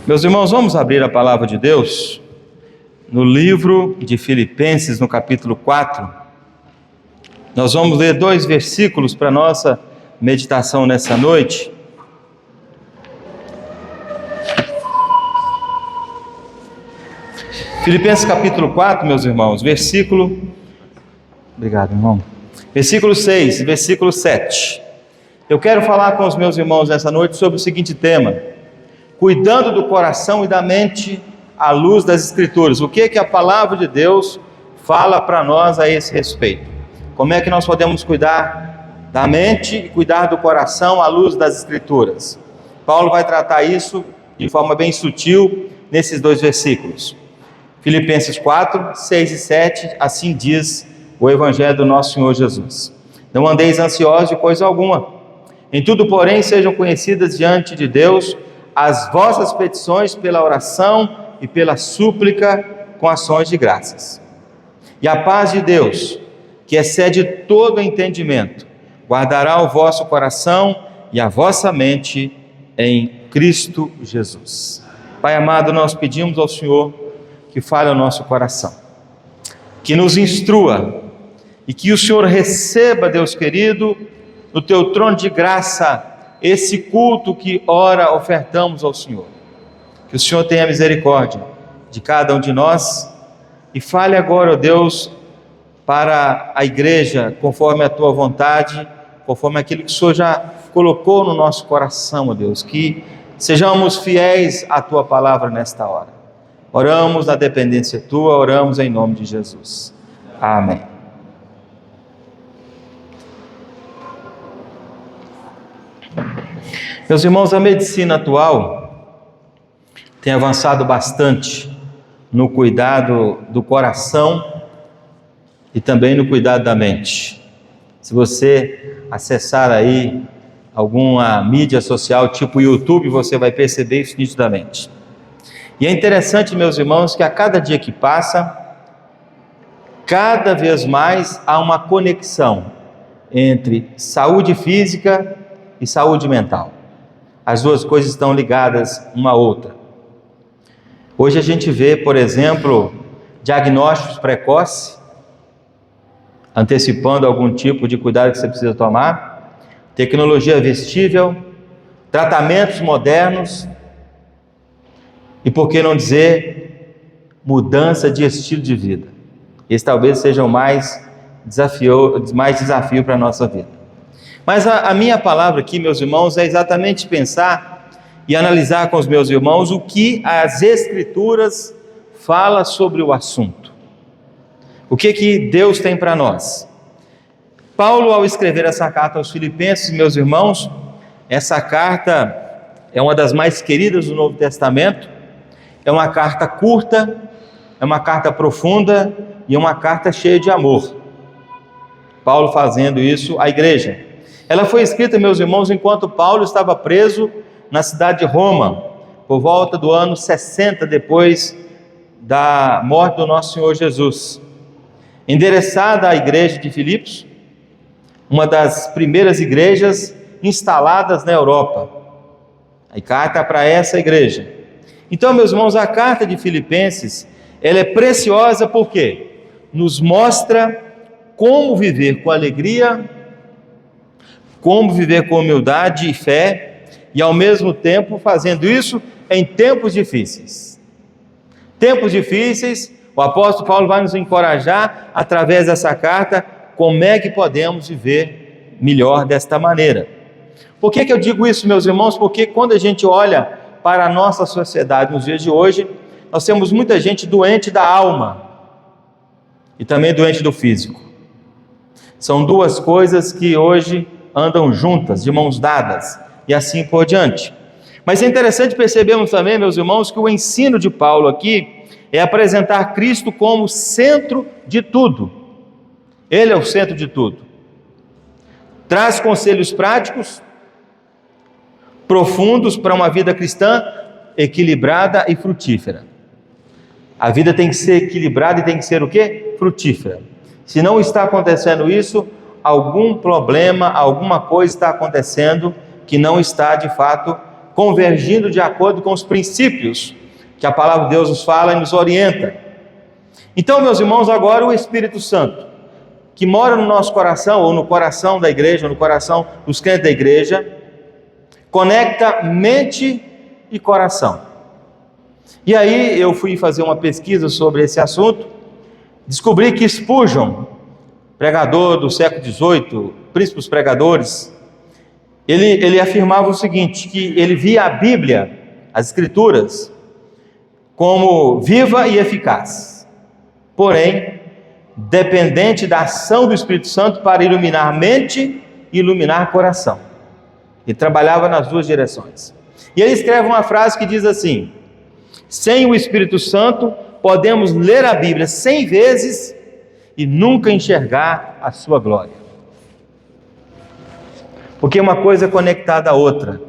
Meus irmãos, vamos abrir a palavra de Deus no livro de Filipenses, no capítulo 4. Nós vamos ler 2 versículos para a nossa meditação nessa noite. Filipenses capítulo 4, meus irmãos, Obrigado, irmão. Versículo 6 e versículo 7. Eu quero falar com os meus irmãos nessa noite sobre o seguinte tema: cuidando do coração e da mente à luz das Escrituras. O que a palavra de Deus fala para nós a esse respeito? Como é que nós podemos cuidar da mente e cuidar do coração à luz das Escrituras? Paulo vai tratar isso de forma bem sutil nesses 2 versículos. Filipenses 4, 6 e 7, assim diz o Evangelho do nosso Senhor Jesus: não andeis ansiosos de coisa alguma, em tudo, porém, sejam conhecidas diante de Deus as vossas petições pela oração e pela súplica com ações de graças. E a paz de Deus, que excede todo entendimento, guardará o vosso coração e a vossa mente em Cristo Jesus. Pai amado, nós pedimos ao Senhor que fale ao nosso coração, que nos instrua e que o Senhor receba, Deus querido, no teu trono de graça, esse culto que ora ofertamos ao Senhor. Que o Senhor tenha misericórdia de cada um de nós e fale agora, ó Deus, para a igreja, conforme a tua vontade, conforme aquilo que o Senhor já colocou no nosso coração, ó Deus, que sejamos fiéis à tua palavra nesta hora. Oramos na dependência tua, oramos em nome de Jesus. Amém. Meus irmãos, a medicina atual tem avançado bastante no cuidado do coração e também no cuidado da mente. Se você acessar aí alguma mídia social tipo YouTube, você vai perceber isso nitidamente. E é interessante, meus irmãos, que a cada dia que passa, cada vez mais há uma conexão entre saúde física e saúde mental. As duas coisas estão ligadas uma à outra. Hoje a gente vê, por exemplo, diagnósticos precoces, antecipando algum tipo de cuidado que você precisa tomar, tecnologia vestível, tratamentos modernos e, por que não dizer, mudança de estilo de vida. Esse talvez seja o mais desafio para a nossa vida. Mas a minha palavra aqui, meus irmãos, é exatamente pensar e analisar com os meus irmãos o que as Escrituras falam sobre o assunto. O que Deus tem para nós. Paulo, ao escrever essa carta aos Filipenses, meus irmãos, essa carta é uma das mais queridas do Novo Testamento, é uma carta curta, é uma carta profunda e é uma carta cheia de amor. Paulo fazendo isso à igreja. Ela foi escrita, meus irmãos, enquanto Paulo estava preso na cidade de Roma, por volta do ano 60 depois da morte do nosso Senhor Jesus. Endereçada à igreja de Filipos, uma das primeiras igrejas instaladas na Europa. A carta para essa igreja. Então, meus irmãos, a carta de Filipenses, ela é preciosa porque nos mostra como viver com alegria, como viver com humildade e fé, e ao mesmo tempo fazendo isso em tempos difíceis. Tempos difíceis, o apóstolo Paulo vai nos encorajar, através dessa carta, como é que podemos viver melhor desta maneira. Por que eu digo isso, meus irmãos? Porque quando a gente olha para a nossa sociedade nos dias de hoje, nós temos muita gente doente da alma e também doente do físico. São duas coisas que hoje andam juntas, de mãos dadas, e assim por diante. Mas é interessante percebermos também, meus irmãos, que o ensino de Paulo aqui é apresentar Cristo como centro de tudo. Ele é o centro de tudo. Traz conselhos práticos, profundos para uma vida cristã equilibrada e frutífera. A vida tem que ser equilibrada e tem que ser o quê? Frutífera. Se não está acontecendo isso, algum problema, alguma coisa está acontecendo que não está de fato convergindo de acordo com os princípios que a palavra de Deus nos fala e nos orienta. Então, meus irmãos, agora o Espírito Santo, que mora no nosso coração, ou no coração da igreja, ou no coração dos crentes da igreja, conecta mente e coração. E aí eu fui fazer uma pesquisa sobre esse assunto, descobri que Spurgeon, pregador do século XVIII, príncipe dos pregadores, ele afirmava o seguinte, que ele via a Bíblia, as Escrituras, como viva e eficaz, porém, dependente da ação do Espírito Santo para iluminar mente e iluminar coração. Ele trabalhava nas duas direções. E ele escreve uma frase que diz assim: sem o Espírito Santo, podemos ler a Bíblia 100 vezes e nunca enxergar a sua glória. Porque uma coisa é conectada à outra,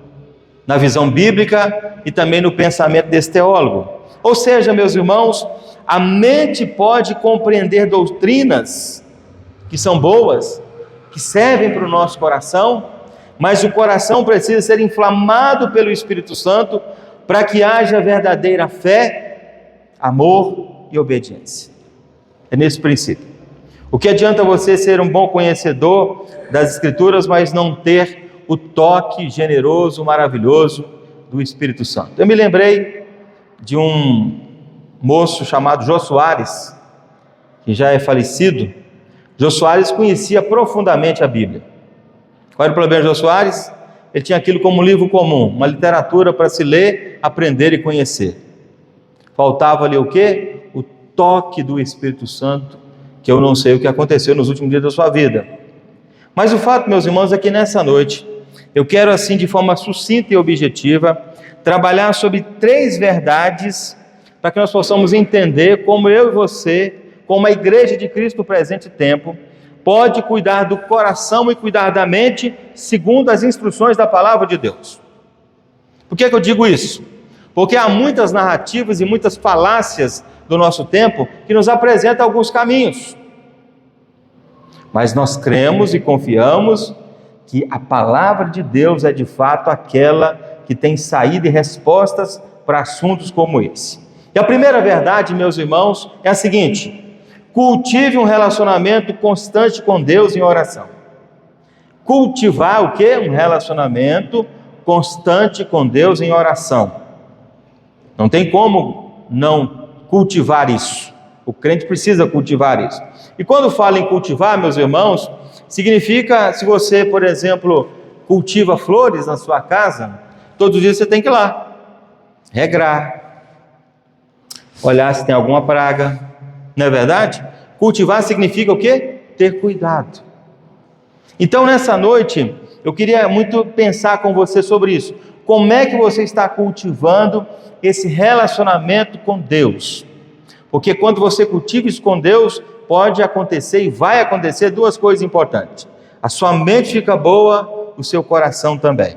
na visão bíblica e também no pensamento desse teólogo. Ou seja, meus irmãos, a mente pode compreender doutrinas que são boas, que servem para o nosso coração, mas o coração precisa ser inflamado pelo Espírito Santo para que haja verdadeira fé, amor e obediência. É nesse princípio. O que adianta você ser um bom conhecedor das Escrituras, mas não ter o toque generoso, maravilhoso do Espírito Santo? Eu me lembrei de um moço chamado Jô Soares, que já é falecido. Jô Soares conhecia profundamente a Bíblia. Qual era o problema de Jô Soares? Ele tinha aquilo como um livro comum, uma literatura para se ler, aprender e conhecer. Faltava ali o quê? O toque do Espírito Santo, que eu não sei o que aconteceu nos últimos dias da sua vida. Mas o fato, meus irmãos, é que nessa noite, eu quero assim, de forma sucinta e objetiva, trabalhar sobre 3 verdades, para que nós possamos entender como eu e você, como a igreja de Cristo no presente tempo, pode cuidar do coração e cuidar da mente, segundo as instruções da palavra de Deus. Por que eu digo isso? Porque há muitas narrativas e muitas falácias do nosso tempo que nos apresentam alguns caminhos. Mas nós cremos e confiamos que a palavra de Deus é de fato aquela que tem saída e respostas para assuntos como esse. E a primeira verdade, meus irmãos, é a seguinte: cultive um relacionamento constante com Deus em oração. Cultivar o quê? Um relacionamento constante com Deus em oração. Não tem como não cultivar isso. O crente precisa cultivar isso. E quando fala em cultivar, meus irmãos, significa, se você, por exemplo, cultiva flores na sua casa, todos os dias você tem que ir lá, regrar, olhar se tem alguma praga, não é verdade? Cultivar significa o quê? Ter cuidado. Então, nessa noite, eu queria muito pensar com você sobre isso. Como é que você está cultivando esse relacionamento com Deus? Porque quando você cultiva isso com Deus, pode acontecer e vai acontecer 2 coisas importantes. A sua mente fica boa, o seu coração também.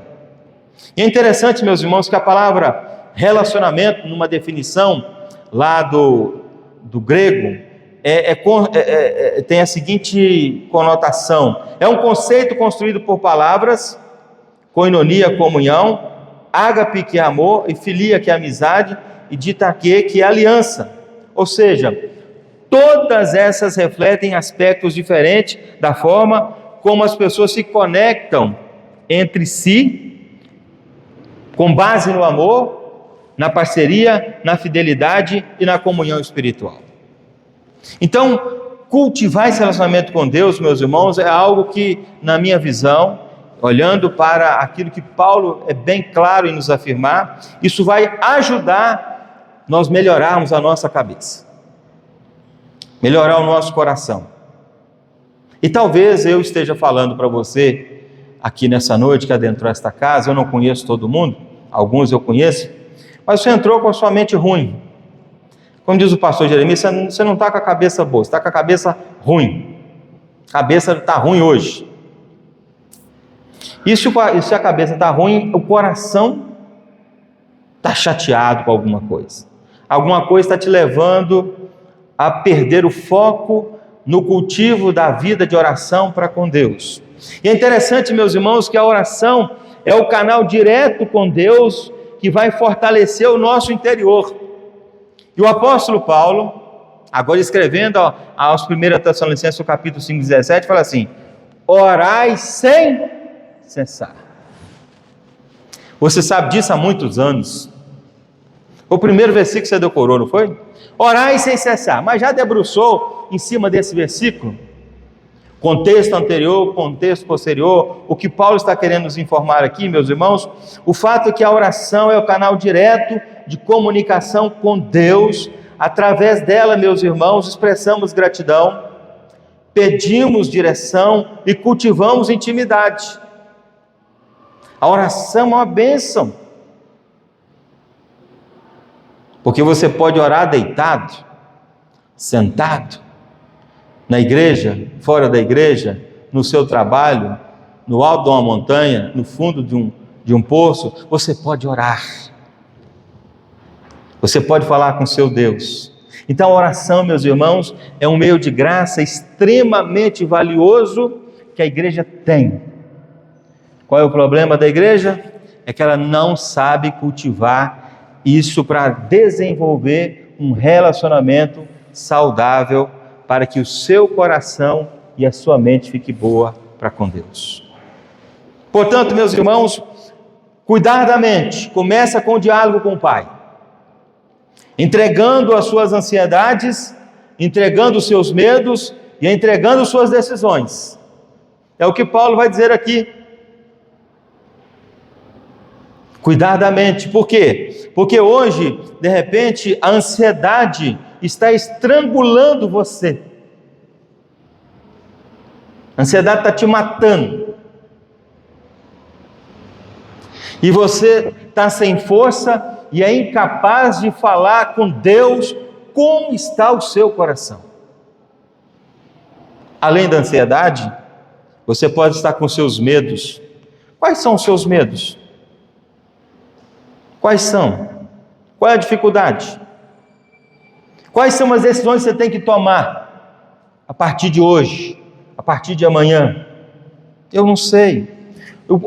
E é interessante, meus irmãos, que a palavra relacionamento, numa definição lá do grego, tem a seguinte conotação: é um conceito construído por palavras, koinonia, comunhão, ágape, que é amor, e filia, que é amizade, e didaquê, que é aliança. Ou seja, todas essas refletem aspectos diferentes da forma como as pessoas se conectam entre si, com base no amor, na parceria, na fidelidade e na comunhão espiritual. Então, cultivar esse relacionamento com Deus, meus irmãos, é algo que, na minha visão, olhando para aquilo que Paulo é bem claro em nos afirmar, isso vai ajudar nós melhorarmos a nossa cabeça, melhorar o nosso coração. E talvez eu esteja falando para você aqui nessa noite que adentrou esta casa, eu não conheço todo mundo, alguns eu conheço, mas você entrou com a sua mente ruim. Como diz o pastor Jeremias, você não está com a cabeça boa, você está com a cabeça ruim. A cabeça está ruim hoje. E se a cabeça está ruim, o coração está chateado com alguma coisa. Alguma coisa está te levando a perder o foco no cultivo da vida de oração para com Deus. E é interessante, meus irmãos, que a oração é o canal direto com Deus que vai fortalecer o nosso interior. E o apóstolo Paulo, agora escrevendo aos 1 Tessalonicenses, no capítulo 5, 17, fala assim: orai sem cessar. Você sabe disso há muitos anos. O primeiro versículo que você decorou, não foi? Orai sem cessar. Mas já debruçou em cima desse versículo? Contexto anterior, contexto posterior, o que Paulo está querendo nos informar aqui, meus irmãos, o fato é que a oração é o canal direto de comunicação com Deus. Através dela, meus irmãos, expressamos gratidão, pedimos direção e cultivamos intimidade. A oração é uma bênção, porque você pode orar deitado, sentado, na igreja, fora da igreja, no seu trabalho, no alto de uma montanha, no fundo de um poço. Você pode orar, você pode falar com seu Deus. Então a oração, meus irmãos, é um meio de graça extremamente valioso que a igreja tem. Qual é o problema da igreja? É que ela não sabe cultivar isso para desenvolver um relacionamento saudável, para que o seu coração e a sua mente fique boa para com Deus. Portanto, meus irmãos, cuidar da mente começa com o diálogo com o Pai, entregando as suas ansiedades, entregando os seus medos e entregando suas decisões. É o que Paulo vai dizer aqui. Cuidar da mente. Por quê? Porque hoje, de repente, a ansiedade está estrangulando você. A ansiedade está te matando. E você está sem força e é incapaz de falar com Deus como está o seu coração. Além da ansiedade, você pode estar com seus medos. Quais são os seus medos? Quais são? Qual é a dificuldade? Quais são as decisões que você tem que tomar a partir de hoje, a partir de amanhã? Eu não sei.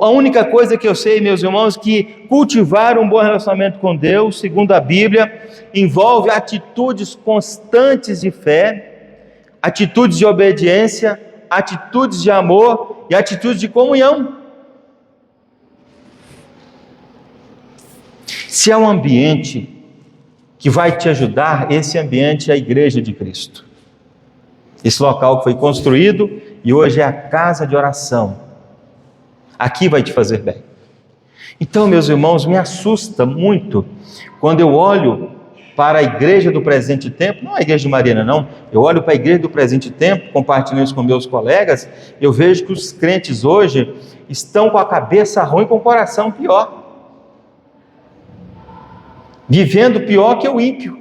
A única coisa que eu sei, meus irmãos, é que cultivar um bom relacionamento com Deus, segundo a Bíblia, envolve atitudes constantes de fé, atitudes de obediência, atitudes de amor e atitudes de comunhão. Se há um ambiente que vai te ajudar, esse ambiente é a igreja de Cristo. Esse local que foi construído e hoje é a casa de oração. Aqui vai te fazer bem. Então, meus irmãos, me assusta muito quando eu olho para a igreja do presente tempo, não a igreja de Mariana não, eu olho para a igreja do presente tempo, compartilhando isso com meus colegas, eu vejo que os crentes hoje estão com a cabeça ruim, com o coração pior. Vivendo pior que o ímpio.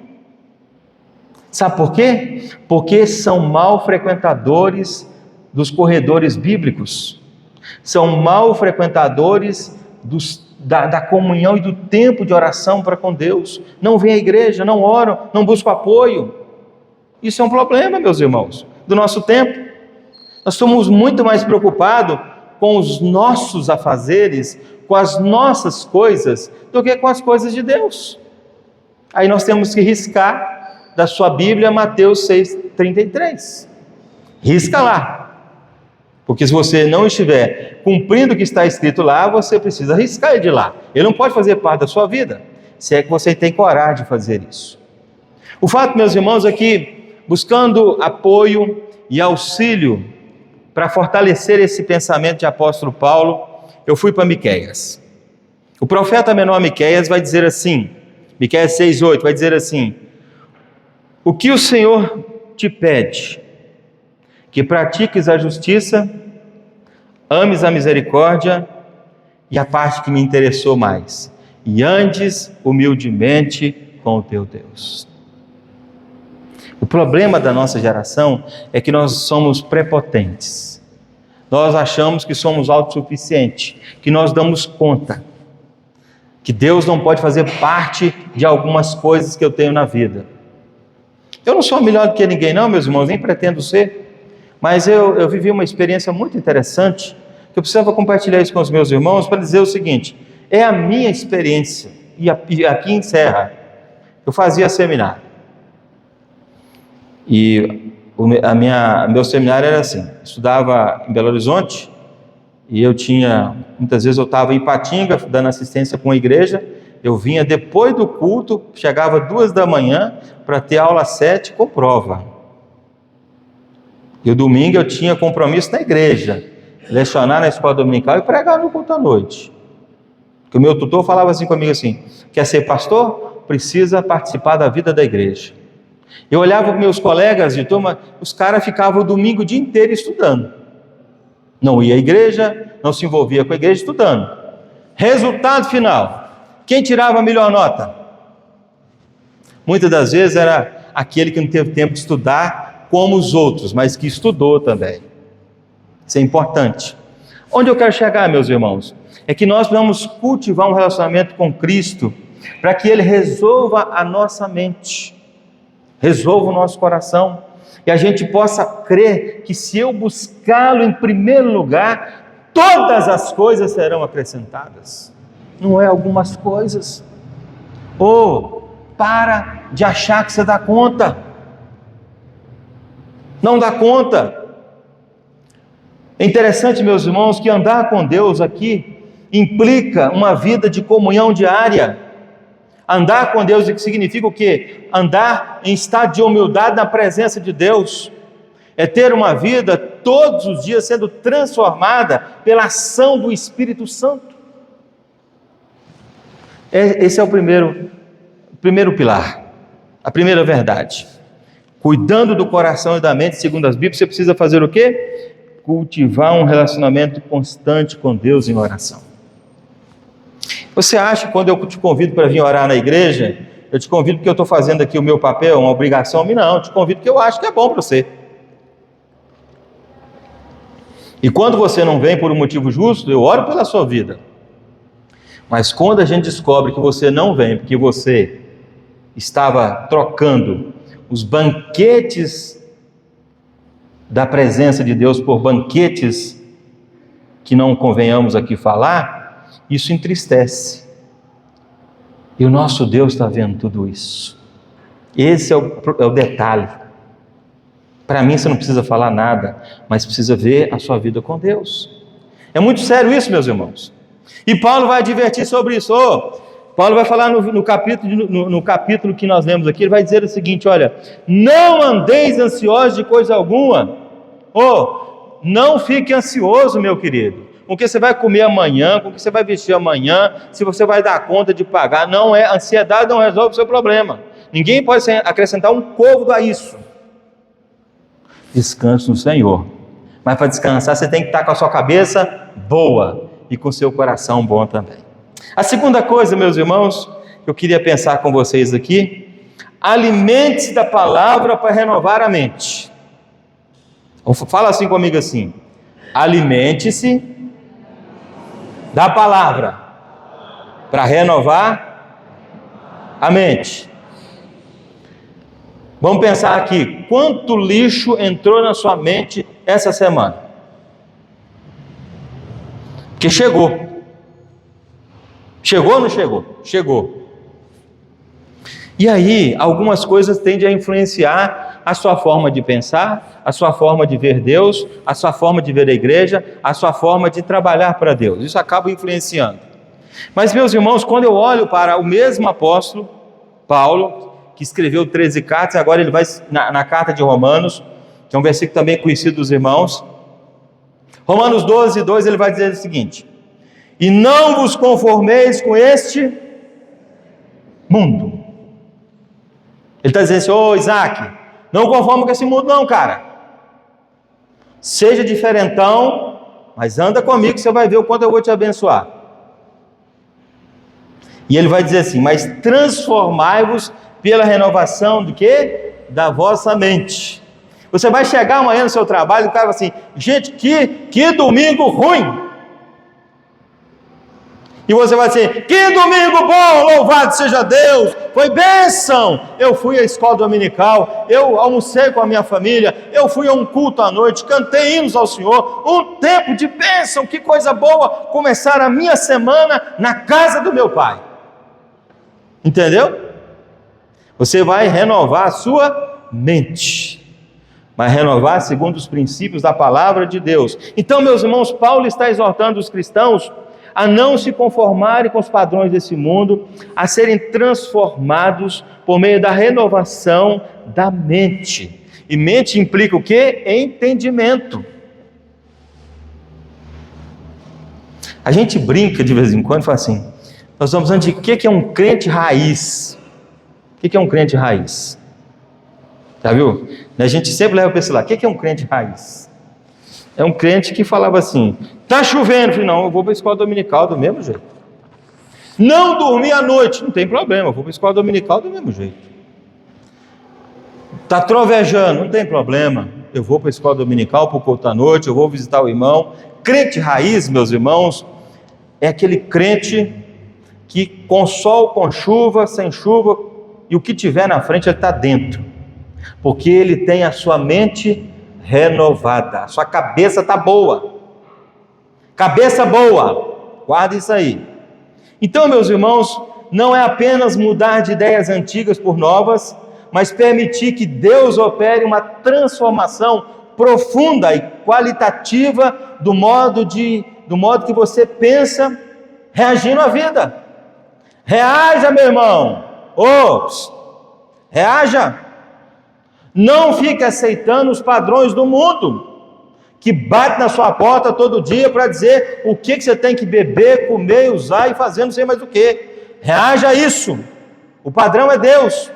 Sabe por quê? Porque são mal frequentadores dos corredores bíblicos, são mal frequentadores da comunhão e do tempo de oração para com Deus. Não vêm à igreja, não oram, não buscam apoio. Isso é um problema, meus irmãos, do nosso tempo. Nós estamos muito mais preocupados com os nossos afazeres, com as nossas coisas, do que com as coisas de Deus. Aí nós temos que riscar da sua Bíblia Mateus 6,33. Risca lá. Porque se você não estiver cumprindo o que está escrito lá, você precisa riscar ele de lá. Ele não pode fazer parte da sua vida, se é que você tem coragem de fazer isso. O fato, meus irmãos, é que, buscando apoio e auxílio para fortalecer esse pensamento de apóstolo Paulo, eu fui para Miqueias. O profeta menor Miqueias vai dizer assim, Miqueias 6,8, vai dizer assim: o que o Senhor te pede? Que pratiques a justiça, ames a misericórdia e a parte que me interessou mais, e andes humildemente com o teu Deus. O problema da nossa geração é que nós somos prepotentes. Nós achamos que somos autossuficientes, que nós damos conta, que Deus não pode fazer parte de algumas coisas que eu tenho na vida. Eu não sou melhor do que ninguém não, meus irmãos, nem pretendo ser, mas eu vivi uma experiência muito interessante que eu precisava compartilhar isso com os meus irmãos para dizer o seguinte: é a minha experiência, e aqui encerra. Eu fazia seminário, e meu seminário era assim, estudava em Belo Horizonte, e muitas vezes eu estava em Ipatinga, dando assistência com a igreja. Eu vinha depois do culto, chegava 2 da manhã, para ter aula 7 com prova. E o domingo eu tinha compromisso na igreja, lecionar na escola dominical e pregar no culto à noite. Porque o meu tutor falava assim comigo assim: quer ser pastor? Precisa participar da vida da igreja. Eu olhava para meus colegas de turma, os caras ficavam o domingo o dia inteiro estudando. Não ia à igreja, não se envolvia com a igreja, estudando. Resultado final: quem tirava a melhor nota? Muitas das vezes era aquele que não teve tempo de estudar como os outros, mas que estudou também. Isso é importante. Onde eu quero chegar, meus irmãos, é que nós vamos cultivar um relacionamento com Cristo, para que Ele resolva a nossa mente, resolva o nosso coração, e a gente possa crer que se eu buscá-lo em primeiro lugar, todas as coisas serão acrescentadas. Não é algumas coisas. Para de achar que você dá conta. Não dá conta. É interessante, meus irmãos, que andar com Deus aqui implica uma vida de comunhão diária. Andar com Deus significa o quê? Andar em estado de humildade na presença de Deus. É ter uma vida todos os dias sendo transformada pela ação do Espírito Santo. Esse é o primeiro pilar, a primeira verdade. Cuidando do coração e da mente, segundo as Bíblias, você precisa fazer o quê? Cultivar um relacionamento constante com Deus em oração. Você acha que quando eu te convido para vir orar na igreja, eu te convido porque eu estou fazendo aqui o meu papel, uma obrigação? Não, eu te convido porque eu acho que é bom para você. E quando você não vem por um motivo justo, eu oro pela sua vida. Mas quando a gente descobre que você não vem porque você estava trocando os banquetes da presença de Deus por banquetes que não convenhamos aqui falar, isso entristece. E o nosso Deus está vendo tudo isso. Esse é o detalhe. Para mim você não precisa falar nada, mas precisa ver a sua vida com Deus. É muito sério isso, meus irmãos. E Paulo vai advertir sobre isso. Paulo vai falar no capítulo que nós lemos aqui, ele vai dizer o seguinte: olha, não andeis ansiosos de coisa alguma. Não fique ansioso, meu querido, com o que você vai comer amanhã, com o que você vai vestir amanhã, se você vai dar conta de pagar. A ansiedade não resolve o seu problema. Ninguém pode acrescentar um côvado a isso. Descanse no Senhor. Mas para descansar você tem que estar com a sua cabeça boa e com o seu coração bom também. A segunda coisa, meus irmãos, que eu queria pensar com vocês aqui: alimente-se da palavra para renovar a mente. Fala assim comigo assim: alimente-se da palavra para renovar a mente. Vamos pensar aqui, quanto lixo entrou na sua mente essa semana? Porque chegou. Chegou ou não chegou? Chegou. E aí, algumas coisas tendem a influenciar a sua forma de pensar, a sua forma de ver Deus, a sua forma de ver a igreja, a sua forma de trabalhar para Deus. Isso acaba influenciando. Mas, meus irmãos, quando eu olho para o mesmo apóstolo, Paulo, que escreveu 13 cartas, agora ele vai na carta de Romanos, que é um versículo também conhecido dos irmãos. Romanos 12, 2, ele vai dizer o seguinte: e não vos conformeis com este mundo. Ele está dizendo assim: Isaac, não conforma com esse mundo não, cara. Seja diferentão, mas anda comigo que você vai ver o quanto eu vou te abençoar. E ele vai dizer assim: mas transformai-vos pela renovação do quê? Da vossa mente. Você vai chegar amanhã no seu trabalho e o cara vai assim: gente, que domingo ruim. E você vai dizer: que domingo bom, louvado seja Deus, foi bênção. Eu fui à escola dominical, eu almocei com a minha família, eu fui a um culto à noite, cantei hinos ao Senhor, um tempo de bênção, que coisa boa, começar a minha semana na casa do meu Pai. Entendeu? Você vai renovar a sua mente, vai renovar segundo os princípios da palavra de Deus. Então, meus irmãos, Paulo está exortando os cristãos a não se conformarem com os padrões desse mundo, a serem transformados por meio da renovação da mente. E mente implica o quê? Entendimento. A gente brinca de vez em quando e fala assim: nós estamos falando de o que é um crente raiz. O que é um crente raiz? Já viu? A gente sempre leva para esse lado. O que é um crente raiz? É um crente que falava assim: está chovendo. Eu falei: não, eu vou para a escola dominical do mesmo jeito. Não dormi à noite, não tem problema, eu vou para a escola dominical do mesmo jeito. Está trovejando, não tem problema, eu vou para a escola dominical, para o culto à noite, eu vou visitar o irmão. Crente raiz, meus irmãos, é aquele crente que com sol, com chuva, sem chuva, e o que tiver na frente ele está dentro, porque ele tem a sua mente renovada, a sua cabeça está boa, cabeça boa, guarda isso aí. Então, meus irmãos, não é apenas mudar de ideias antigas por novas, mas permitir que Deus opere uma transformação profunda e qualitativa do modo que você pensa, reagindo à vida. Reaja, meu irmão, reaja. Não fique aceitando os padrões do mundo, que bate na sua porta todo dia para dizer o que você tem que beber, comer, usar e fazer não sei mais o que. Reaja a isso. O padrão é Deus.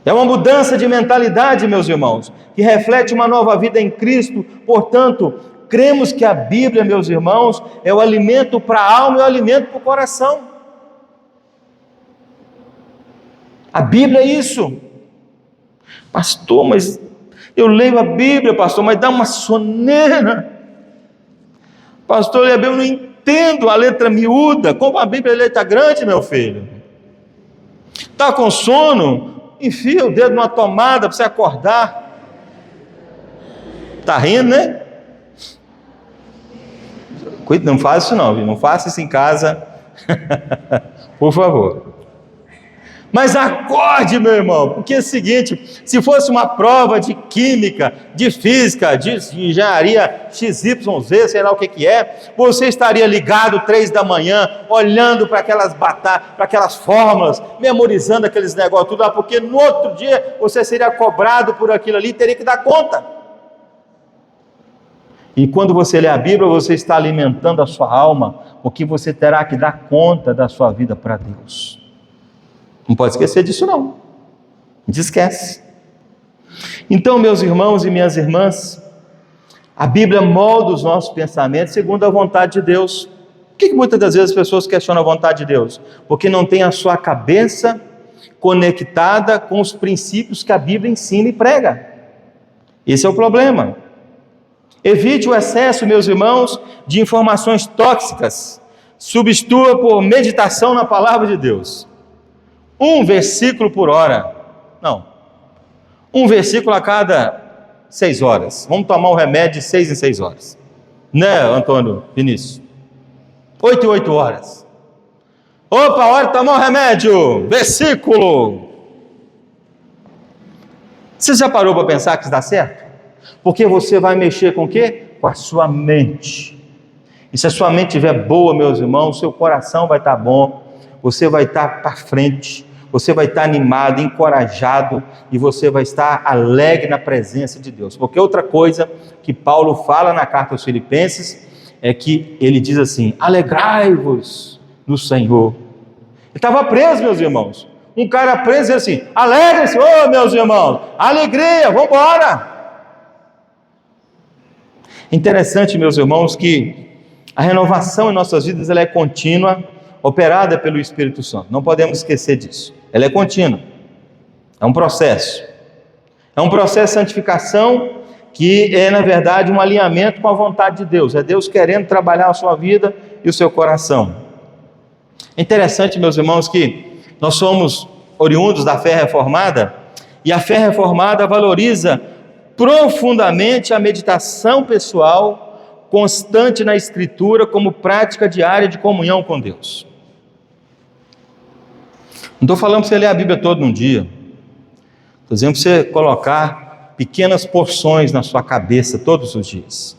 É uma mudança de mentalidade, meus irmãos, que reflete uma nova vida em Cristo. Portanto, cremos que a Bíblia, meus irmãos, é o alimento para a alma e o alimento para o coração. A Bíblia é isso. Pastor, mas eu leio a Bíblia, pastor, mas dá uma soneira. Pastor, eu leio a Bíblia, não entendo a letra miúda. Como a Bíblia é letra grande, meu filho? Está com sono? Enfia o dedo numa tomada para você acordar. Está rindo, né? Cuida, não faça isso não, viu? Não faça isso em casa. Por favor. Mas acorde, meu irmão, porque é o seguinte: se fosse uma prova de química, de física, de engenharia XYZ, sei lá o que é, você estaria ligado 3 da manhã, olhando para aquelas batatas, para aquelas fórmulas, memorizando aqueles negócios tudo lá, porque no outro dia você seria cobrado por aquilo ali e teria que dar conta. E quando você lê a Bíblia, você está alimentando a sua alma, porque você terá que dar conta da sua vida para Deus. Não pode esquecer disso não. Não te esquece. Então, meus irmãos e minhas irmãs, a Bíblia molda os nossos pensamentos segundo a vontade de Deus. Por que muitas das vezes as pessoas questionam a vontade de Deus? Porque não tem a sua cabeça conectada com os princípios que a Bíblia ensina e prega. Esse é o problema. Evite o excesso, meus irmãos, de informações tóxicas. Substitua por meditação na palavra de Deus. Um versículo por hora. Não. Um versículo a cada 6 horas. Vamos tomar um remédio de 6 em 6 horas. Né, Antônio Vinícius? 8 em 8 horas. Opa, hora de tomar um remédio. Versículo. Você já parou para pensar que isso dá certo? Porque você vai mexer com o quê? Com a sua mente. E se a sua mente estiver boa, meus irmãos, seu coração vai estar bom, você vai estar para frente, você vai estar animado, encorajado, e você vai estar alegre na presença de Deus. Porque outra coisa que Paulo fala na carta aos Filipenses é que ele diz assim: alegrai-vos no Senhor. Ele estava preso, meus irmãos. Um cara preso diz assim: alegrem-se, meus irmãos, alegria, vamos embora. Interessante, meus irmãos, que a renovação em nossas vidas ela é contínua, operada pelo Espírito Santo. Não podemos esquecer disso. Ela é contínua. É um processo. É um processo de santificação que é, na verdade, um alinhamento com a vontade de Deus. É Deus querendo trabalhar a sua vida e o seu coração. É interessante, meus irmãos, que nós somos oriundos da fé reformada, e a fé reformada valoriza profundamente a meditação pessoal constante na Escritura como prática diária de comunhão com Deus. Não estou falando para você ler a Bíblia toda num dia. Estou dizendo para você colocar pequenas porções na sua cabeça todos os dias.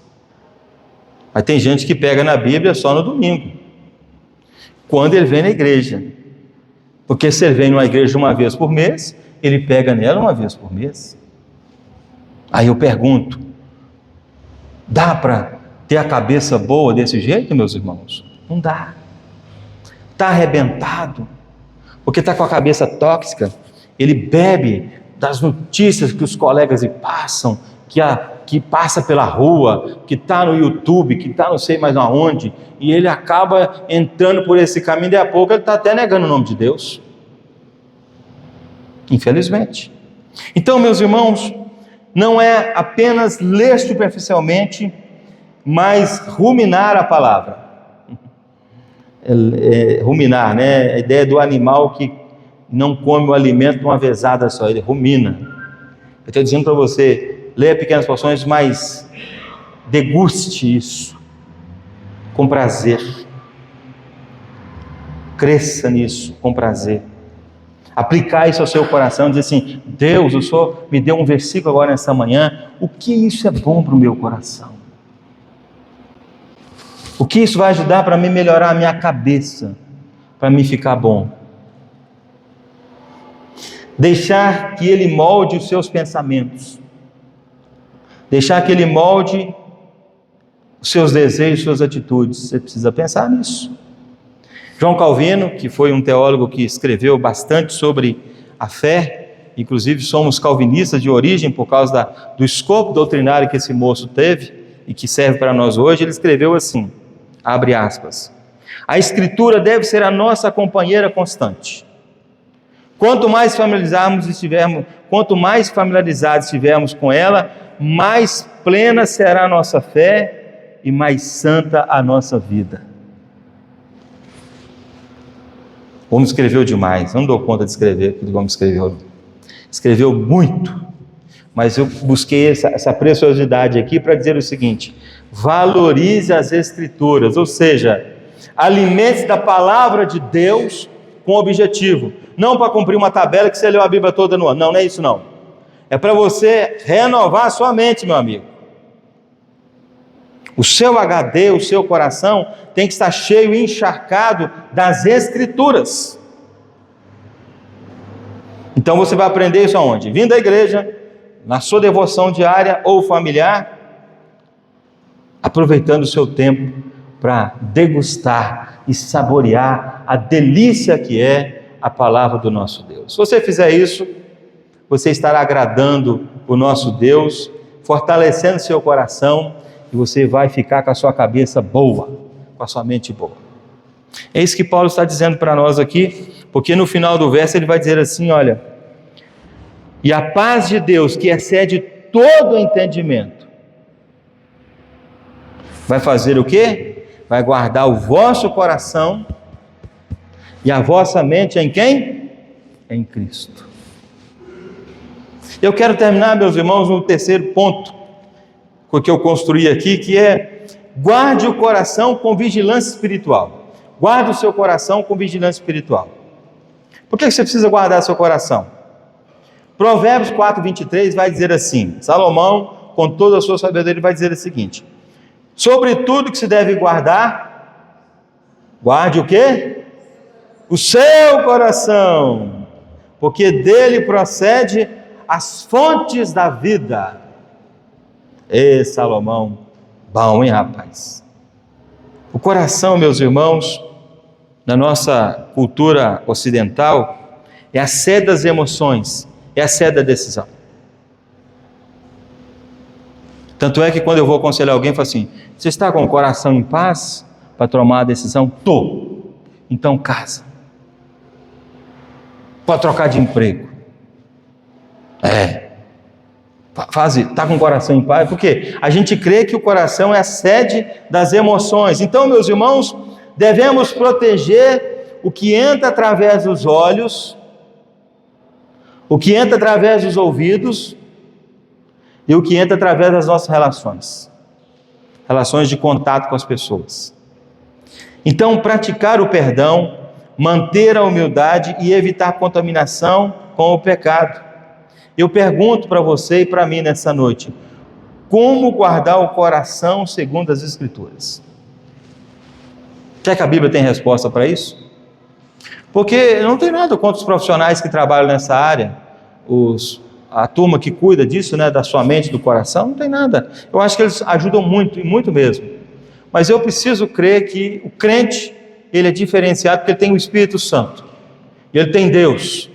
Mas tem gente que pega na Bíblia só no domingo, quando ele vem na igreja. Porque se ele vem numa igreja uma vez por mês, ele pega nela uma vez por mês. Aí eu pergunto, dá para ter a cabeça boa desse jeito, meus irmãos? Não dá. Está arrebentado, porque está com a cabeça tóxica. Ele bebe das notícias que os colegas lhe passam, que passa pela rua, que está no YouTube, que está não sei mais aonde, e ele acaba entrando por esse caminho, e a pouco ele está até negando o nome de Deus. Infelizmente. Então, meus irmãos, não é apenas ler superficialmente, mas ruminar a palavra. Ruminar, né? A ideia do animal que não come o alimento de uma vezada só, ele rumina. Eu estou dizendo para você, leia pequenas porções, mas deguste isso com prazer. Cresça nisso com prazer. Aplicar isso ao seu coração, dizer assim, Deus, o Senhor me deu um versículo agora nessa manhã, o que isso é bom para o meu coração? O que isso vai ajudar para mim melhorar a minha cabeça, para mim ficar bom? Deixar que Ele molde os seus pensamentos, deixar que Ele molde os seus desejos, suas atitudes. Você precisa pensar nisso. João Calvino, que foi um teólogo que escreveu bastante sobre a fé, inclusive somos calvinistas de origem por causa do escopo doutrinário que esse moço teve e que serve para nós hoje, ele escreveu assim, abre aspas, a Escritura deve ser a nossa companheira constante. Quanto mais familiarizados estivermos com ela, mais plena será a nossa fé e mais santa a nossa vida. O homem escreveu demais, eu não dou conta de escrever aquilo que o homem escreveu. Escreveu muito, mas eu busquei essa preciosidade aqui para dizer o seguinte, valorize as Escrituras, ou seja, alimente-se da palavra de Deus com objetivo, não para cumprir uma tabela que você leu a Bíblia toda no ano, não é isso não, é para você renovar a sua mente, meu amigo. O seu HD, o seu coração tem que estar cheio e encharcado das Escrituras. Então você vai aprender isso aonde? Vindo da igreja, na sua devoção diária ou familiar, aproveitando o seu tempo para degustar e saborear a delícia que é a palavra do nosso Deus. Se você fizer isso, você estará agradando o nosso Deus, fortalecendo seu coração, e você vai ficar com a sua cabeça boa, com a sua mente boa. É isso que Paulo está dizendo para nós aqui, porque no final do verso ele vai dizer assim, olha, e a paz de Deus, que excede todo entendimento, vai fazer o quê? Vai guardar o vosso coração e a vossa mente em quem? Em Cristo. Eu quero terminar, meus irmãos, no terceiro ponto, que eu construí aqui, que é, guarde o coração com vigilância espiritual. Guarde o seu coração com vigilância espiritual. Por que você precisa guardar seu coração? Provérbios 4:23 vai dizer assim, Salomão, com toda a sua sabedoria, vai dizer o seguinte, sobre tudo que se deve guardar, guarde o quê? O seu coração, porque dele procede as fontes da vida. Ê, Salomão, bom, hein, rapaz? O coração, meus irmãos, na nossa cultura ocidental, é a sede das emoções, é a sede da decisão. Tanto é que quando eu vou aconselhar alguém, eu falo assim, você está com o coração em paz para tomar a decisão? Tô. Então casa. Pode trocar de emprego. Está com o coração em paz? Porque a gente crê que o coração é a sede das emoções. Então, meus irmãos, devemos proteger o que entra através dos olhos, o que entra através dos ouvidos e o que entra através das nossas relações de contato com as pessoas. Então, praticar o perdão, manter a humildade e evitar contaminação com o pecado. Eu pergunto para você e para mim nessa noite: como guardar o coração segundo as Escrituras? Será que a Bíblia tem resposta para isso? Porque não tem nada contra os profissionais que trabalham nessa área, a turma que cuida disso, né, da sua mente, do coração, não tem nada. Eu acho que eles ajudam muito, e muito mesmo. Mas eu preciso crer que o crente, ele é diferenciado porque ele tem o Espírito Santo. E ele tem Deus.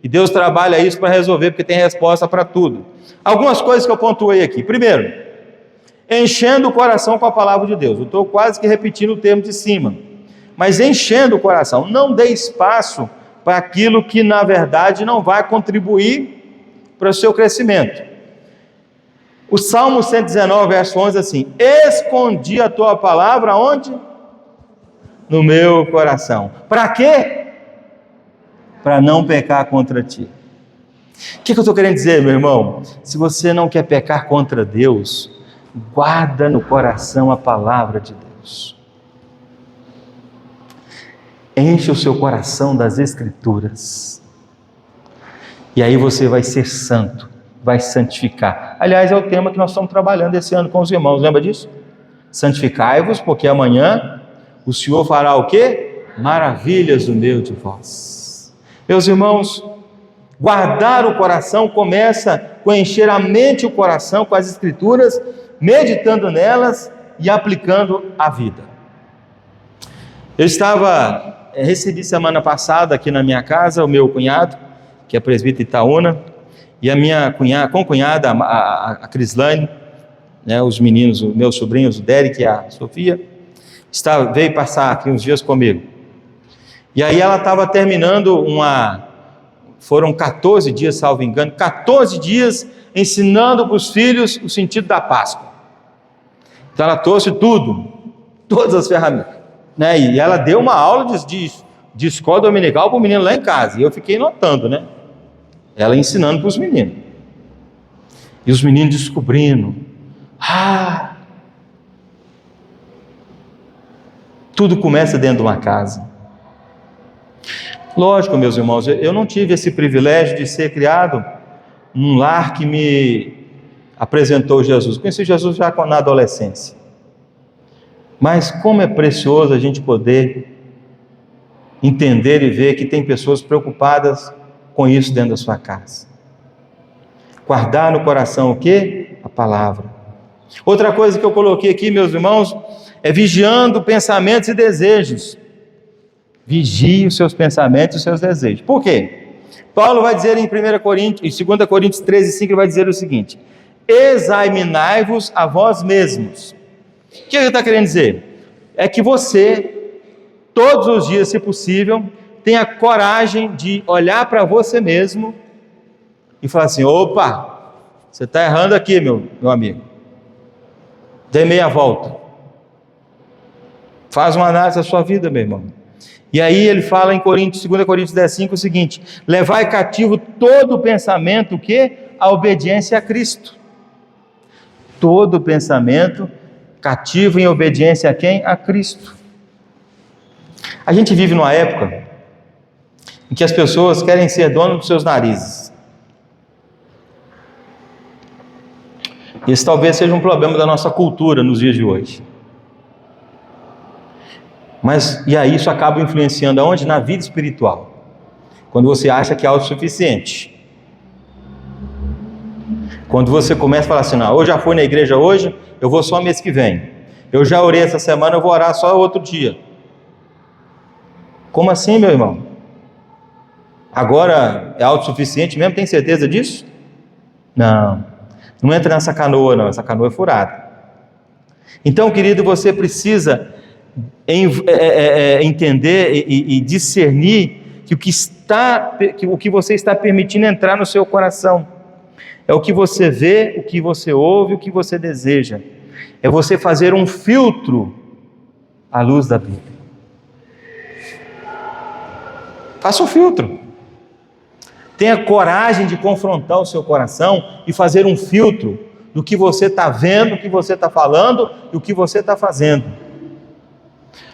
E Deus trabalha isso para resolver, porque tem resposta para tudo. Algumas coisas que eu pontuei aqui. Primeiro, enchendo o coração com a palavra de Deus. Eu estou quase que repetindo o termo de cima. Mas enchendo o coração. Não dê espaço para aquilo que, na verdade, não vai contribuir para o seu crescimento. O Salmo 119, verso 11, assim: escondi a tua palavra onde? No meu coração. Para quê? Para não pecar contra ti. O que eu estou querendo dizer, meu irmão? Se você não quer pecar contra Deus, guarda no coração a palavra de Deus. Enche o seu coração das Escrituras. E aí você vai ser santo, vai santificar. Aliás, é o tema que nós estamos trabalhando esse ano com os irmãos, lembra disso? Santificai-vos, porque amanhã o Senhor fará o quê? Maravilhas no meio de vós. Meus irmãos, guardar o coração começa com encher a mente e o coração com as Escrituras, meditando nelas e aplicando à vida. Eu recebi semana passada aqui na minha casa o meu cunhado, que é presbítero Itaúna, e a minha concunhada, a Crislane, né, os meninos, os meus sobrinhos, o Derek e a Sofia, veio passar aqui uns dias comigo. E aí ela estava terminando foram 14 dias, salvo engano, 14 dias ensinando para os filhos o sentido da Páscoa. Então ela trouxe tudo, todas as ferramentas, né? E ela deu uma aula de escola dominical para o menino lá em casa, e eu fiquei notando, né? Ela ensinando para os meninos, e os meninos descobrindo, tudo começa dentro de uma casa. Lógico, meus irmãos, eu não tive esse privilégio de ser criado num lar que me apresentou Jesus. Conheci Jesus já na adolescência. Mas como é precioso a gente poder entender e ver que tem pessoas preocupadas com isso dentro da sua casa. Guardar no coração o quê? A palavra. Outra coisa que eu coloquei aqui, meus irmãos, é vigiando pensamentos e desejos. Vigie os seus pensamentos e os seus desejos. Por quê? Paulo vai dizer em 2 Coríntios 13:5, ele vai dizer o seguinte: examinai-vos a vós mesmos. O que ele está querendo dizer? É que você, todos os dias, se possível, tenha coragem de olhar para você mesmo e falar assim: opa, você está errando aqui, meu amigo. Dê meia volta. Faz uma análise da sua vida, meu irmão. E aí ele fala em 2 Coríntios 10:5 o seguinte: levai cativo todo pensamento, o quê? A obediência a Cristo. Todo pensamento cativo em obediência a quem? A Cristo. A gente vive numa época em que as pessoas querem ser donas dos seus narizes. Esse talvez seja um problema da nossa cultura nos dias de hoje. E aí isso acaba influenciando aonde? Na vida espiritual. Quando você acha que é autossuficiente. Quando você começa a falar assim: não, eu já fui na igreja hoje, eu vou só mês que vem. Eu já orei essa semana, eu vou orar só outro dia. Como assim, meu irmão? Agora é autossuficiente mesmo? Tem certeza disso? Não entra nessa canoa não, essa canoa é furada. Então, querido, você precisa entender e discernir que o que você está permitindo entrar no seu coração. É o que você vê, o que você ouve, o que você deseja. É você fazer um filtro à luz da Bíblia. Faça um filtro. Tenha coragem de confrontar o seu coração e fazer um filtro do que você está vendo, o que você está falando e o que você está fazendo.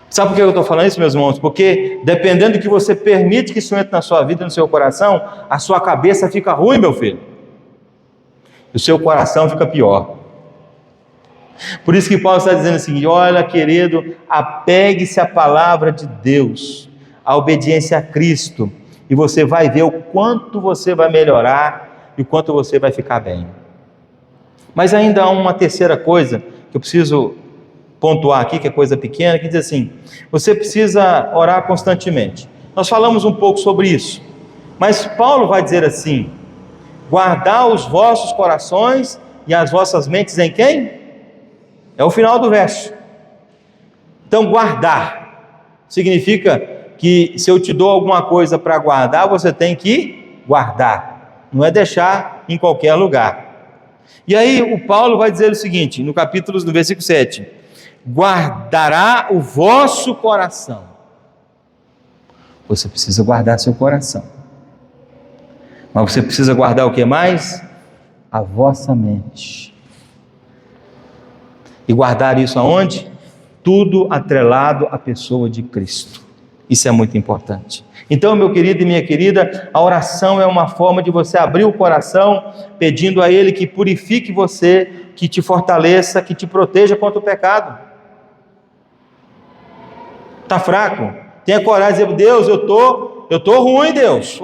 Sabe por que eu estou falando isso, meus irmãos? Porque dependendo do que você permite que isso entre na sua vida, no seu coração, a sua cabeça fica ruim, meu filho. E o seu coração fica pior. Por isso que Paulo está dizendo o seguinte: olha, querido, apegue-se à palavra de Deus, à obediência a Cristo, e você vai ver o quanto você vai melhorar e o quanto você vai ficar bem. Mas ainda há uma terceira coisa que eu preciso pontuar aqui, que é coisa pequena, que diz assim: você precisa orar constantemente. Nós falamos um pouco sobre isso, mas Paulo vai dizer assim: guardar os vossos corações e as vossas mentes em quem? É o final do verso. Então, guardar significa que se eu te dou alguma coisa para guardar, você tem que guardar, não é deixar em qualquer lugar. E aí o Paulo vai dizer o seguinte, no versículo 7: guardará o vosso coração. Você precisa guardar seu coração. Mas você precisa guardar o que mais? A vossa mente. E guardar isso aonde? Tudo atrelado à pessoa de Cristo. Isso é muito importante. Então, meu querido e minha querida, a oração é uma forma de você abrir o coração, pedindo a Ele que purifique você, que te fortaleça, que te proteja contra o pecado. Está fraco? Tenha coragem de dizer: Deus, eu tô ruim, Deus.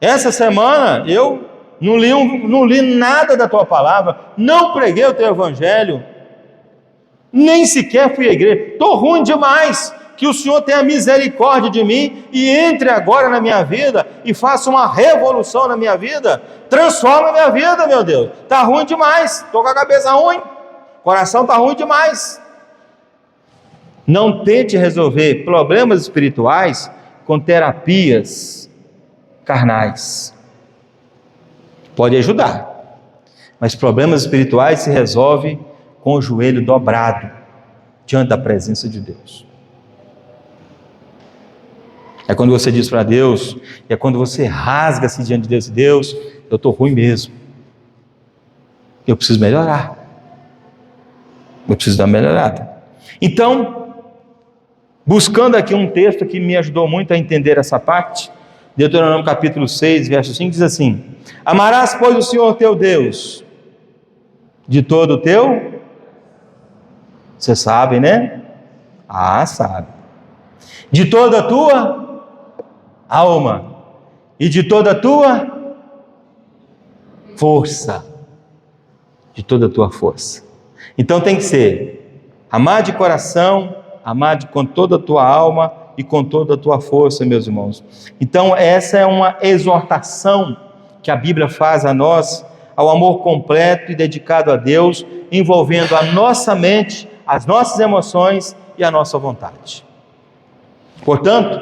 Essa semana eu não li nada da Tua palavra, não preguei o Teu Evangelho, nem sequer fui à igreja, estou ruim demais. Que o Senhor tenha misericórdia de mim e entre agora na minha vida e faça uma revolução na minha vida, transforma a minha vida, meu Deus. Está ruim demais, estou com a cabeça ruim, o coração está ruim demais. Não tente resolver problemas espirituais com terapias carnais. Pode ajudar, mas problemas espirituais se resolve com o joelho dobrado diante da presença de Deus. É quando você diz para Deus, é quando você rasga-se diante de Deus: Deus, eu estou ruim mesmo, eu preciso melhorar, eu preciso dar uma melhorada. Então, buscando aqui um texto que me ajudou muito a entender essa parte, Deuteronômio capítulo 6, verso 5, diz assim: amarás, pois, o Senhor teu Deus de todo o teu... Você sabe, né? Sabe. De toda a tua alma e de toda a tua força. De toda a tua força. Então tem que ser amar de coração, amar com toda a tua alma e com toda a tua força, meus irmãos. Então essa é uma exortação que a Bíblia faz a nós, ao amor completo e dedicado a Deus, envolvendo a nossa mente, as nossas emoções e a nossa vontade. Portanto,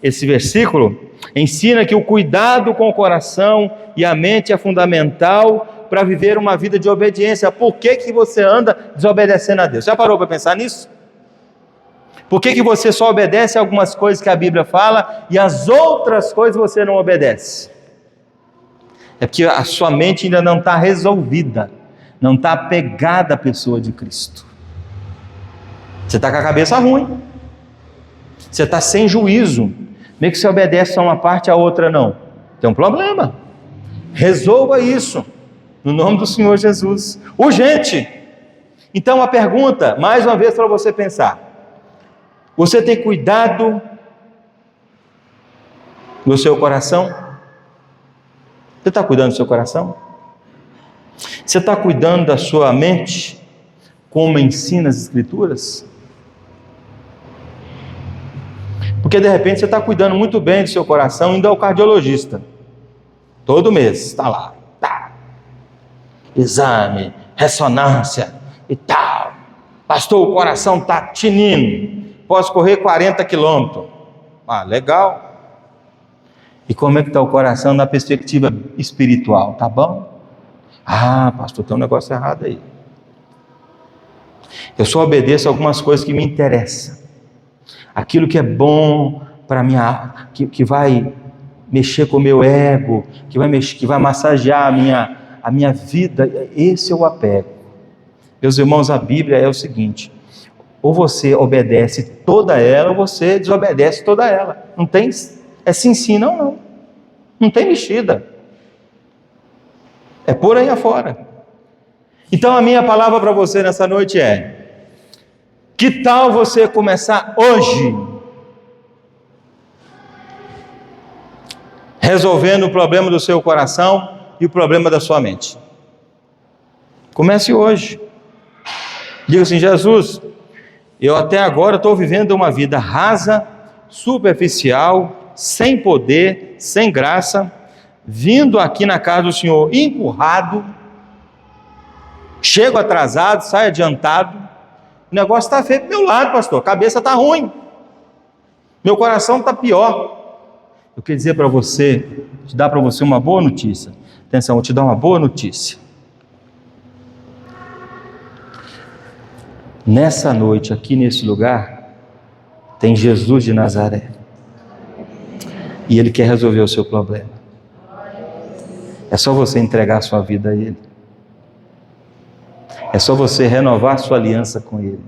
esse versículo ensina que o cuidado com o coração e a mente é fundamental para viver uma vida de obediência. Por que você anda desobedecendo a Deus? Já parou para pensar nisso? Por que você só obedece a algumas coisas que a Bíblia fala e as outras coisas você não obedece? É porque a sua mente ainda não está resolvida, não está apegada à pessoa de Cristo. Você está com a cabeça ruim, você está sem juízo, meio que você obedece a uma parte e a outra não. Tem um problema. Resolva isso, no nome do Senhor Jesus, urgente. Então a pergunta, mais uma vez para você pensar: você tem cuidado do seu coração? Você está cuidando do seu coração? Você está cuidando da sua mente, como ensina as Escrituras? Porque de repente você está cuidando muito bem do seu coração, indo ao cardiologista. Todo mês, está lá. Exame, ressonância e tal. Pastor, o coração está tinindo. Posso correr 40 quilômetros. Legal. E como é que está o coração na perspectiva espiritual? Tá bom? Ah, pastor, tem um negócio errado aí. Eu só obedeço algumas coisas que me interessam. Aquilo que é bom para minha, que vai mexer com o meu ego, que vai massagear a minha vida, esse eu apego. Meus irmãos, a Bíblia é o seguinte: ou você obedece toda ela, ou você desobedece toda ela. Não tem, é sim, não. Não tem mexida. É por aí afora. Então a minha palavra para você nessa noite é: que tal você começar hoje resolvendo o problema do seu coração e o problema da sua mente? Comece hoje. Diga assim: Jesus, eu até agora estou vivendo uma vida rasa, superficial, sem poder, sem graça, vindo aqui na casa do Senhor empurrado, chego atrasado, saio adiantado, o negócio está feio do meu lado, pastor, a cabeça está ruim, meu coração está pior. Eu quero dizer para você, te dar para você uma boa notícia. Atenção, vou te dar uma boa notícia. Nessa noite, aqui nesse lugar, tem Jesus de Nazaré. E Ele quer resolver o seu problema. É só você entregar a sua vida a Ele. É só você renovar sua aliança com Ele.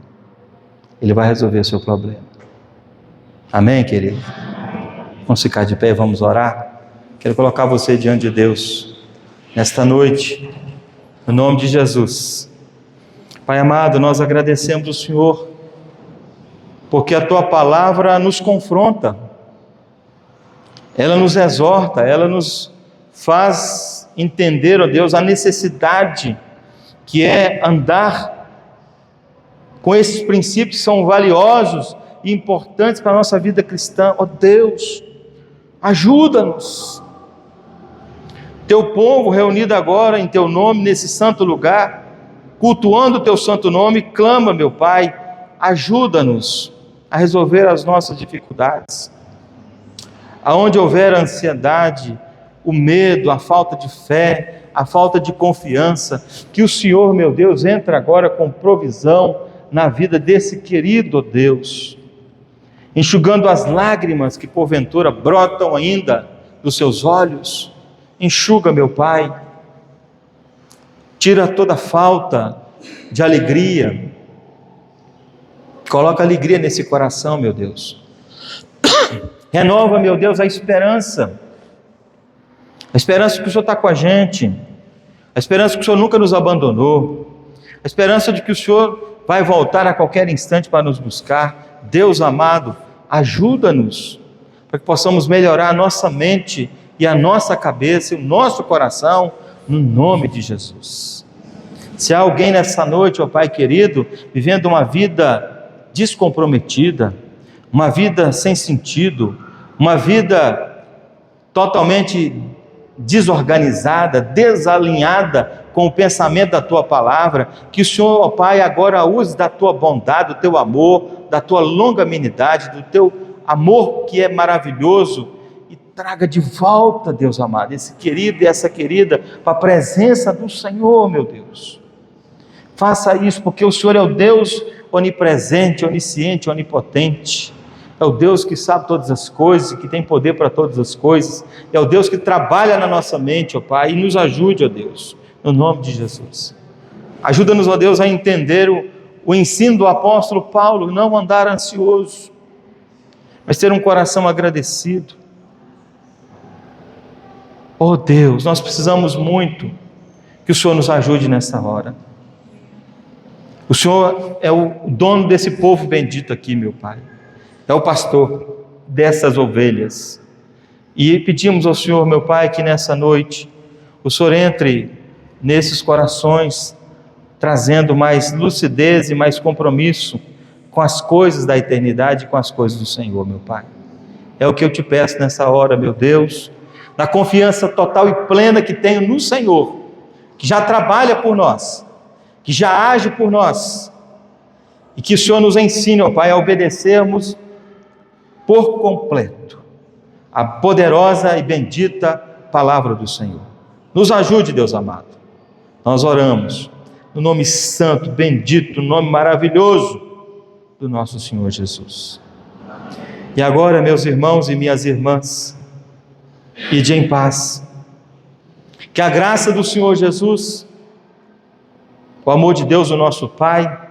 Ele vai resolver o seu problema. Amém, querido? Vamos ficar de pé e vamos orar? Quero colocar você diante de Deus nesta noite, no nome de Jesus. Pai amado, nós agradecemos o Senhor, porque a Tua palavra nos confronta, ela nos exorta, ela nos faz entender, ó Deus, a necessidade que é andar com esses princípios que são valiosos e importantes para a nossa vida cristã. Ó Deus, ajuda-nos. Teu povo reunido agora em Teu nome, nesse santo lugar, cultuando o Teu santo nome, clama, meu Pai, ajuda-nos a resolver as nossas dificuldades. Aonde houver ansiedade, o medo, a falta de fé, a falta de confiança, que o Senhor, meu Deus, entre agora com provisão na vida desse querido Deus, enxugando as lágrimas que porventura brotam ainda dos seus olhos. Enxuga, meu Pai, tira toda falta de alegria, coloca alegria nesse coração, meu Deus. Renova, meu Deus, a esperança que o Senhor está com a gente, a esperança que o Senhor nunca nos abandonou, a esperança de que o Senhor vai voltar a qualquer instante para nos buscar. Deus amado, ajuda-nos para que possamos melhorar a nossa mente e a nossa cabeça e o nosso coração, no nome de Jesus. Se há alguém nessa noite, ó Pai querido, vivendo uma vida descomprometida, uma vida sem sentido, uma vida totalmente desorganizada, desalinhada com o pensamento da Tua palavra, que o Senhor, ó Pai, agora use da Tua bondade, do Teu amor, da Tua longanimidade, do Teu amor que é maravilhoso, e traga de volta, Deus amado, esse querido e essa querida para a presença do Senhor, meu Deus. Faça isso, porque o Senhor é o Deus onipresente, onisciente, onipotente. É o Deus que sabe todas as coisas, que tem poder para todas as coisas. É o Deus que trabalha na nossa mente, ó Pai, e nos ajude, ó Deus, no nome de Jesus. Ajuda-nos, ó Deus, a entender o ensino do apóstolo Paulo, não andar ansioso, mas ter um coração agradecido. Ó Deus, nós precisamos muito que o Senhor nos ajude nessa hora. O Senhor é o dono desse povo bendito aqui, meu Pai. É o pastor dessas ovelhas. E pedimos ao Senhor, meu Pai, que nessa noite o Senhor entre nesses corações, trazendo mais lucidez e mais compromisso com as coisas da eternidade e com as coisas do Senhor, meu Pai. É o que eu te peço nessa hora, meu Deus, na confiança total e plena que tenho no Senhor, que já trabalha por nós, que já age por nós, e que o Senhor nos ensine, ó Pai, a obedecermos por completo a poderosa e bendita palavra do Senhor. Nos ajude, Deus amado. Nós oramos no nome santo, bendito, no nome maravilhoso do nosso Senhor Jesus. E agora, meus irmãos e minhas irmãs, ide em paz. Que a graça do Senhor Jesus, o amor de Deus, o nosso Pai,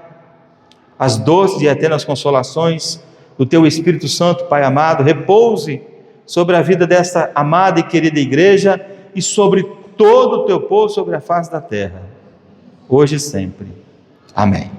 as doces e eternas consolações do Teu Espírito Santo, Pai amado, repouse sobre a vida desta amada e querida igreja e sobre todo o Teu povo sobre a face da terra, hoje e sempre. Amém.